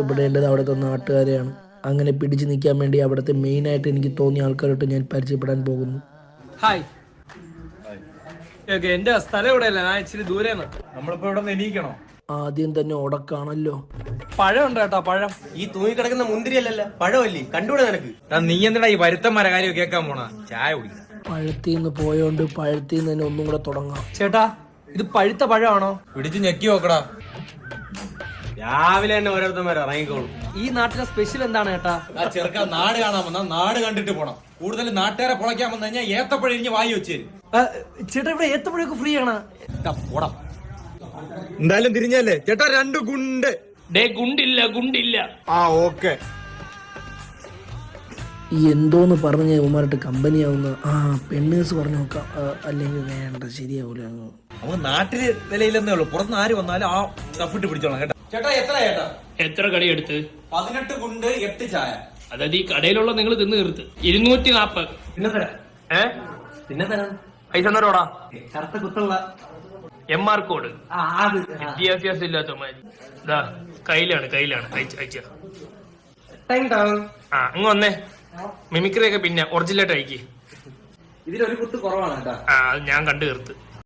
ഇവിടേണ്ടത് അവിടുത്തെ നാട്ടുകാരെയാണ്. അങ്ങനെ പിടിച്ചു നിൽക്കാൻ വേണ്ടി അവിടുത്തെ മെയിനായിട്ട് എനിക്ക് തോന്നിയ ആൾക്കാരോട്ട് ഞാൻ പരിചയപ്പെടാൻ പോകുന്നു. ഹായ്. എന്റെ സ്ഥലം ഇവിടെയല്ല, ഞാൻ ഇച്ചിരി ദൂരെയാണ്. നമ്മളിപ്പോ ഇവിടെ നിന്ന് എണീക്കണോ? ആദ്യം തന്നെ ഉടക്കാണല്ലോ. പഴം ഉണ്ട് കേട്ടോ, പഴം. ഈ തൂങ്ങി കിടക്കുന്ന മുന്തിരിയല്ലല്ലോ, പഴമല്ലേ, കണ്ടുകൂടെ നിനക്ക്? നീ എന്തിനാ ഈ വരുത്തന്മാരെ കാര്യം കേൾക്കാൻ പോണ? ചായ കുടിക്കണം. പഴത്തിന്ന് പോയോണ്ട് പഴത്തിന്ന് തന്നെ ഒന്നും കൂടെ തുടങ്ങാം. ചേട്ടാ, ഇത് പഴുത്ത പഴമാണോ? പിടിച്ച് ഞെക്കി നോക്കടാ. രാവിലെ തന്നെ ഓരോരുത്തന്മാർ ഇറങ്ങിക്കോളും. ഈ നാട്ടിലെ സ്പെഷ്യൽ എന്താണ് ചേട്ടാ? ആ ചെറുക്ക നാട് കാണാൻ വന്നാ നാട് കണ്ടിട്ട് പോണം. കൂടുതൽ നാട്ടുകാരെ പൊളയ്ക്കാൻ വന്നു കഴിഞ്ഞാൽ ഏത്തപ്പഴിഞ്ഞ് വായി വെച്ച് തരും. ചേട്ടാ, ഇവിടെ ഏത്തപ്പഴൊക്കെ ഫ്രീ ആണ്. പോടാ. എന്തായാലും തിരിഞ്ഞല്ലേ ചേട്ടാ, 2 ഗുണ്ട്. ഗുണ്ടില്ല. ആ ഓക്കെ. എന്തോന്ന് പറഞ്ഞ ഉമാരായിട്ട് കമ്പനിയാവുന്ന പെണ്ണേഴ്സ് പറഞ്ഞു നോക്കാം. അല്ലെങ്കിൽ വേണ്ട, ശരിയാവൂല. നമുക്ക് നാട്ടില് വിലയില്ലെന്നേ ഉള്ളൂ. പുറത്തുനിന്ന് ആര് വന്നാലും ആ സ്റ്റഫിട്ട് പിടിച്ചോളാം കേട്ടോ. ചേട്ടാ എത്ര ചേട്ടാ? എത്ര കടി എടുത്ത്? 18 ഗുണ്ട് 8 ചായ. അതായത് ഈ കടയിലുള്ള നിങ്ങൾ തിന്ന് തീർത്ത് 240. പിന്നെ തരാം. പിന്നെ തരാം. പൈസ തരോടാ. കറുത്ത കുത്തുള്ള MR കോഡ്. വിദ്യാഭ്യാസം ഇല്ലാത്ത മാതിരി. ഇതാ കയ്യിലാണ് അയച്ച. അങ്ങ് വന്നേ. മിമിക്രി ഒക്കെ പിന്നെ ഒറിജിനലായിട്ട് അയക്ക്. ഇതിലൊരു കുത്ത് കുറവാണ് കേട്ടോ. അത് ഞാൻ കണ്ടു തീർത്ത്.